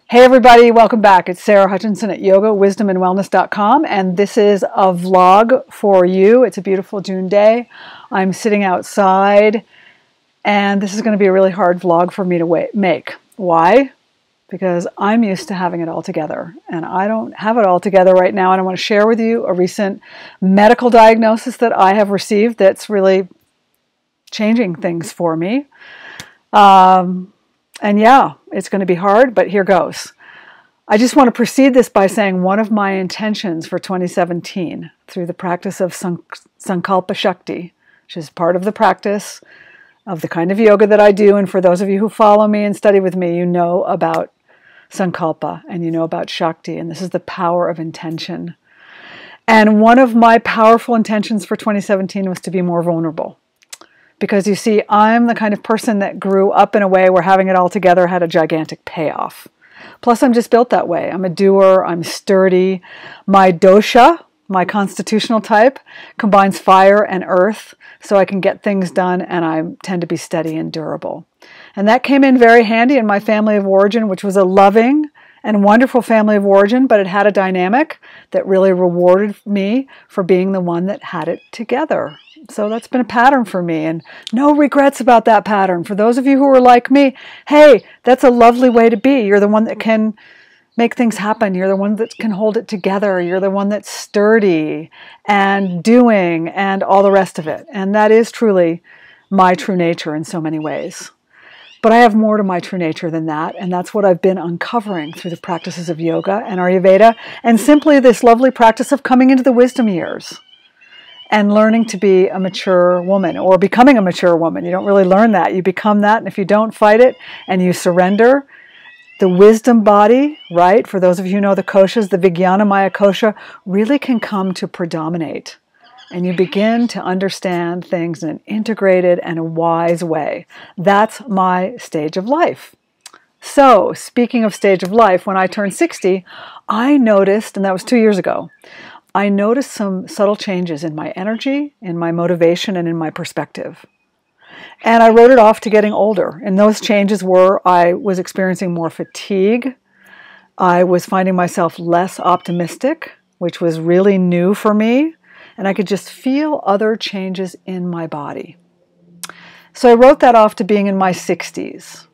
Hey everybody, welcome back. It's Sarah Hutchinson at yogawisdomandwellness.com, and this is a vlog for you. It's a beautiful June day. I'm sitting outside, and this is going to be a really hard vlog for me to make. Why? Because I'm used to having it all together, and I don't have it all together right now, and I want to share with you a recent medical diagnosis that I have received that's really changing things for me. And yeah, it's going to be hard, but here goes. I just want to precede this by saying one of my intentions for 2017 through the practice of Sankalpa Shakti, which is part of the practice of the kind of yoga that I do. And for those of you who follow me and study with me, you know about Sankalpa and you know about Shakti. And this is the power of intention. And one of my powerful intentions for 2017 was to be more vulnerable. Because you see, I'm the kind of person that grew up in a way where having it all together had a gigantic payoff. Plus, I'm just built that way. I'm a doer, I'm sturdy. My dosha, my constitutional type, combines fire and earth, so I can get things done, and I tend to be steady and durable. And that came in very handy in my family of origin, which was a loving and wonderful family of origin, but it had a dynamic that really rewarded me for being the one that had it together. So that's been a pattern for me, and no regrets about that pattern. For those of you who are like me, hey, that's a lovely way to be. You're the one that can make things happen. You're the one that can hold it together. You're the one that's sturdy and doing and all the rest of it. And that is truly my true nature in so many ways. But I have more to my true nature than that, and that's what I've been uncovering through the practices of yoga and Ayurveda, and simply this lovely practice of coming into the wisdom years and learning to be a mature woman, or becoming a mature woman. You don't really learn that. You become that, and if you don't fight it and you surrender, the wisdom body, right, for those of you who know the koshas, the Vijnanamaya kosha, really can come to predominate. And you begin to understand things in an integrated and a wise way. That's my stage of life. So, speaking of stage of life, when I turned 60, I noticed, and that was 2 years ago, I noticed some subtle changes in my energy, in my motivation, and in my perspective. And I wrote it off to getting older. And those changes were, I was experiencing more fatigue. I was finding myself less optimistic, which was really new for me. And I could just feel other changes in my body. So I wrote that off to being in my 60s.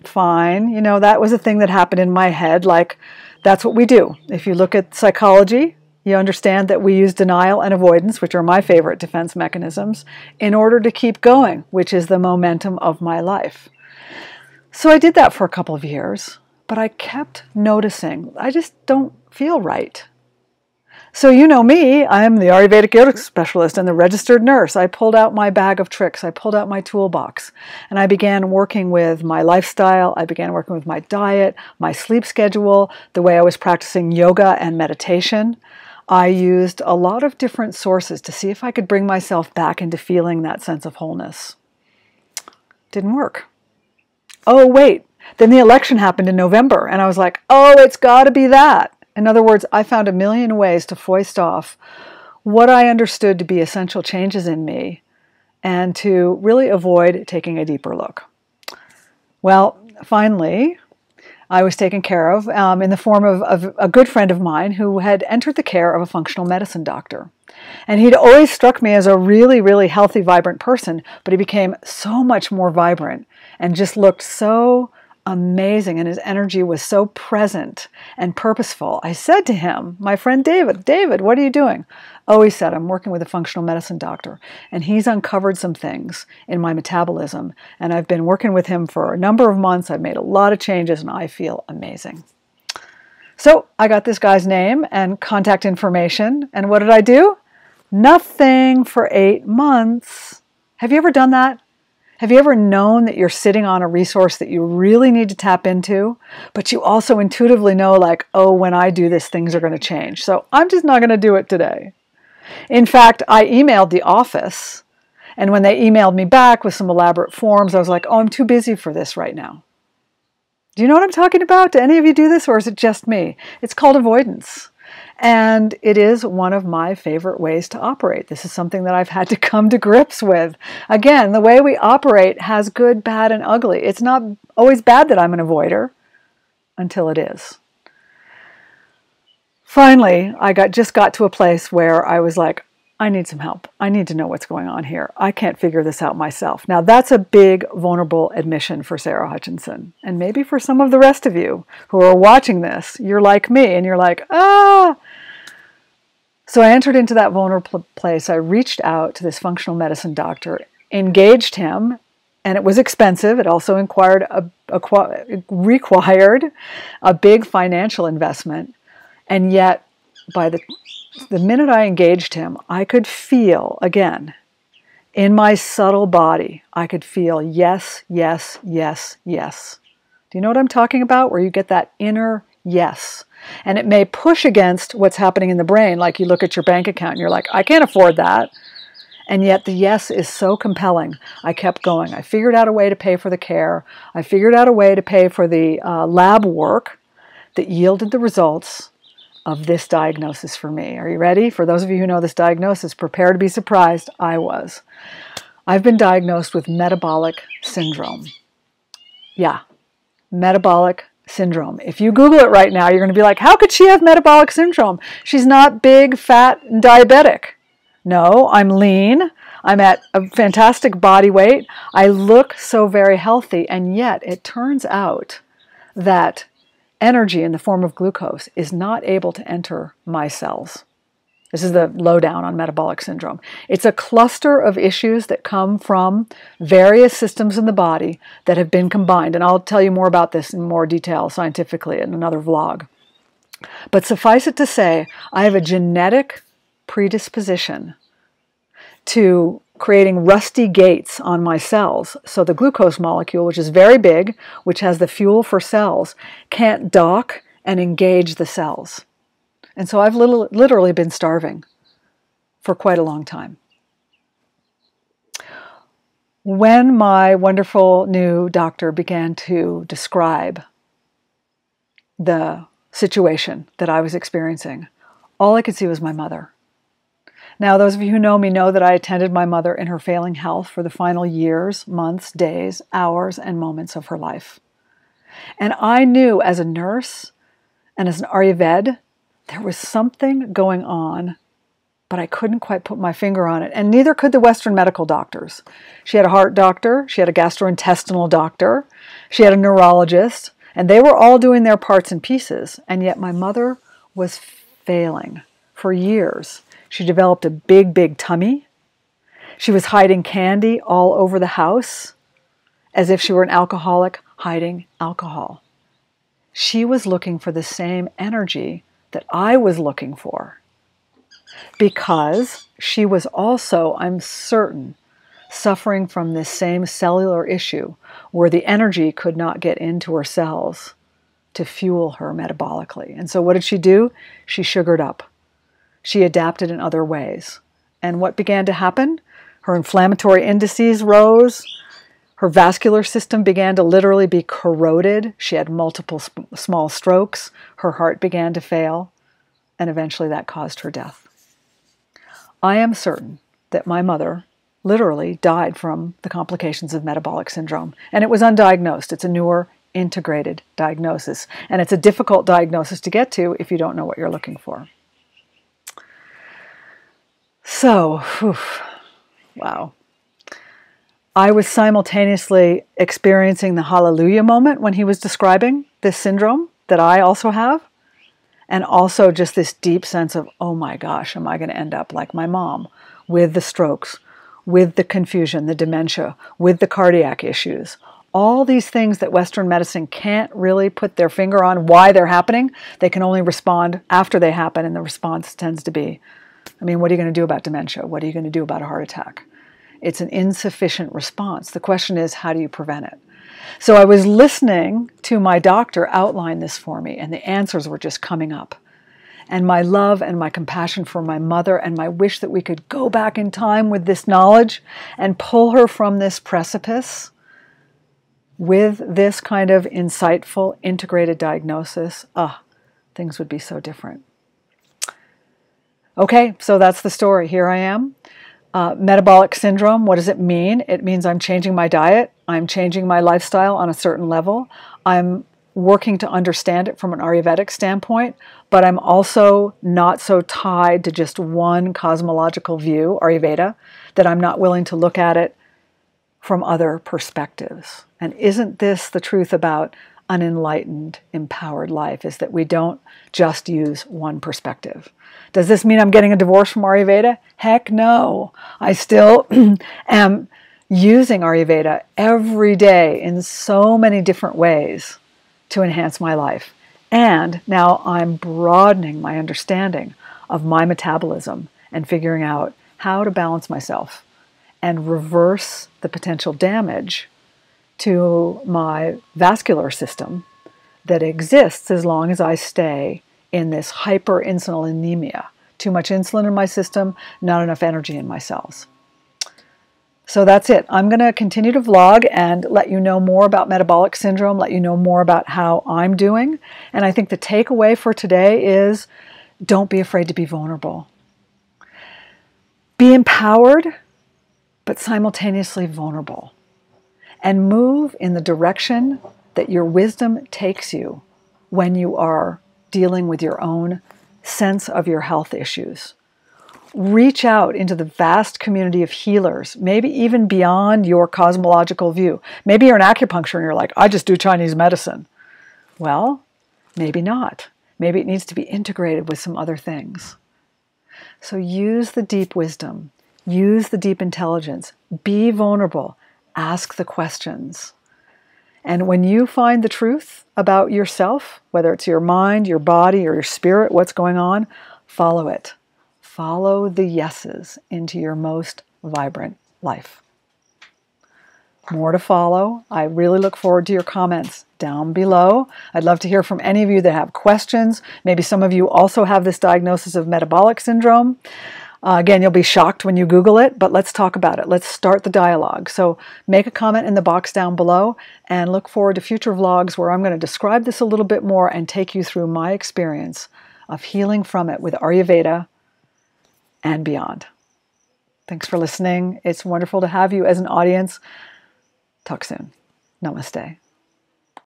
Fine. You know, that was a thing that happened in my head. Like, that's what we do. If you look at psychology, you understand that we use denial and avoidance, which are my favorite defense mechanisms, in order to keep going, which is the momentum of my life. So I did that for a couple of years, but I kept noticing, I just don't feel right. So you know me, I am the Ayurvedic yoga specialist and the registered nurse. I pulled out my bag of tricks, I pulled out my toolbox, and I began working with my lifestyle, I began working with my diet, my sleep schedule, the way I was practicing yoga and meditation. I used a lot of different sources to see if I could bring myself back into feeling that sense of wholeness. Didn't work. Oh, wait. Then the election happened in November, and I was like, oh, it's got to be that. In other words, I found a million ways to foist off what I understood to be essential changes in me and to really avoid taking a deeper look. Well, finally, I was taken care of in the form of a good friend of mine who had entered the care of a functional medicine doctor. And he'd always struck me as a really, really healthy, vibrant person, but he became so much more vibrant and just looked so amazing, and his energy was so present and purposeful. I said to him, my friend David, what are you doing? Oh, he said, I'm working with a functional medicine doctor, and he's uncovered some things in my metabolism, and I've been working with him for a number of months. I've made a lot of changes, and I feel amazing. So I got this guy's name and contact information, and what did I do? Nothing for 8 months. Have you ever done that? Have you ever known that you're sitting on a resource that you really need to tap into, but you also intuitively know, like, oh, when I do this, things are going to change. So I'm just not going to do it today. In fact, I emailed the office, and when they emailed me back with some elaborate forms, I was like, oh, I'm too busy for this right now. Do you know what I'm talking about? Do any of you do this, or is it just me? It's called avoidance. And it is one of my favorite ways to operate. This is something that I've had to come to grips with. Again, the way we operate has good, bad, and ugly. It's not always bad that I'm an avoider. until it is. Finally, I just got to a place where I was like, I need some help. I need to know what's going on here. I can't figure this out myself. Now, that's a big, vulnerable admission for Sarah Hutchinson. And maybe for some of the rest of you who are watching this, you're like me and you're like, ah. So I entered into that vulnerable place. I reached out to this functional medicine doctor, engaged him, and it was expensive. It also required a big financial investment. And yet, by the minute I engaged him, I could feel, again, in my subtle body, I could feel yes, yes, yes, yes. Do you know what I'm talking about? Where you get that inner yes. And it may push against what's happening in the brain, like you look at your bank account and you're like, I can't afford that. And yet the yes is so compelling. I kept going. I figured out a way to pay for the care. I figured out a way to pay for the lab work that yielded the results of this diagnosis for me. Are you ready? For those of you who know this diagnosis, prepare to be surprised. I was. I've been diagnosed with metabolic syndrome. Yeah, metabolic syndrome. If you Google it right now, you're going to be like, how could she have metabolic syndrome? She's not big, fat, and diabetic. No, I'm lean. I'm at a fantastic body weight. I look so very healthy, and yet it turns out that energy in the form of glucose is not able to enter my cells. This is the lowdown on metabolic syndrome. It's a cluster of issues that come from various systems in the body that have been combined. And I'll tell you more about this in more detail scientifically in another vlog. But suffice it to say, I have a genetic predisposition to creating rusty gates on my cells. So the glucose molecule, which is very big, which has the fuel for cells, can't dock and engage the cells. And so I've literally been starving for quite a long time. When my wonderful new doctor began to describe the situation that I was experiencing, all I could see was my mother. Now, those of you who know me know that I attended my mother in her failing health for the final years, months, days, hours, and moments of her life. And I knew as a nurse and as an Ayurveda, there was something going on, but I couldn't quite put my finger on it. And neither could the Western medical doctors. She had a heart doctor, she had a gastrointestinal doctor, she had a neurologist, and they were all doing their parts and pieces. And yet my mother was failing for years. She developed a big, big tummy. She was hiding candy all over the house, as if she were an alcoholic hiding alcohol. She was looking for the same energy that I was looking for, because she was also, I'm certain, suffering from this same cellular issue where the energy could not get into her cells to fuel her metabolically. And so what did she do? She sugared up. She adapted in other ways. And what began to happen? Her inflammatory indices rose. Her vascular system began to literally be corroded. She had multiple small strokes. Her heart began to fail. And eventually that caused her death. I am certain that my mother literally died from the complications of metabolic syndrome. And it was undiagnosed. It's a newer integrated diagnosis. And it's a difficult diagnosis to get to if you don't know what you're looking for. So, wow. I was simultaneously experiencing the hallelujah moment when he was describing this syndrome that I also have, and also just this deep sense of, oh my gosh, am I going to end up like my mom, with the strokes, with the confusion, the dementia, with the cardiac issues. All these things that Western medicine can't really put their finger on why they're happening. They can only respond after they happen, and the response tends to be, I mean, what are you going to do about dementia? What are you going to do about a heart attack? It's an insufficient response. The question is, how do you prevent it? So I was listening to my doctor outline this for me, and the answers were just coming up. And my love and my compassion for my mother and my wish that we could go back in time with this knowledge and pull her from this precipice with this kind of insightful, integrated diagnosis, things would be so different. Okay, so that's the story. Here I am. Metabolic syndrome, what does it mean? It means I'm changing my diet. I'm changing my lifestyle on a certain level. I'm working to understand it from an Ayurvedic standpoint, but I'm also not so tied to just one cosmological view, Ayurveda, that I'm not willing to look at it from other perspectives. And isn't this the truth about an enlightened, empowered life, is that we don't just use one perspective? Does this mean I'm getting a divorce from Ayurveda? Heck no. I still am using Ayurveda every day in so many different ways to enhance my life. And now I'm broadening my understanding of my metabolism and figuring out how to balance myself and reverse the potential damage to my vascular system that exists as long as I stay in this hyperinsulinemia. Too much insulin in my system, not enough energy in my cells. So that's it. I'm going to continue to vlog and let you know more about metabolic syndrome, let you know more about how I'm doing. And I think the takeaway for today is don't be afraid to be vulnerable. Be empowered, but simultaneously vulnerable. And move in the direction that your wisdom takes you when you are dealing with your own sense of your health issues. Reach out into the vast community of healers, maybe even beyond your cosmological view. Maybe you're an acupuncturist and you're like, I just do Chinese medicine. Well, maybe not. Maybe it needs to be integrated with some other things. So use the deep wisdom, use the deep intelligence, be vulnerable, ask the questions. And when you find the truth about yourself, whether it's your mind, your body, or your spirit, what's going on, follow it. Follow the yeses into your most vibrant life. More to follow. I really look forward to your comments down below. I'd love to hear from any of you that have questions. Maybe some of you also have this diagnosis of metabolic syndrome. Again, you'll be shocked when you Google it, but let's talk about it. Let's start the dialogue. So make a comment in the box down below and look forward to future vlogs where I'm going to describe this a little bit more and take you through my experience of healing from it with Ayurveda and beyond. Thanks for listening. It's wonderful to have you as an audience. Talk soon. Namaste.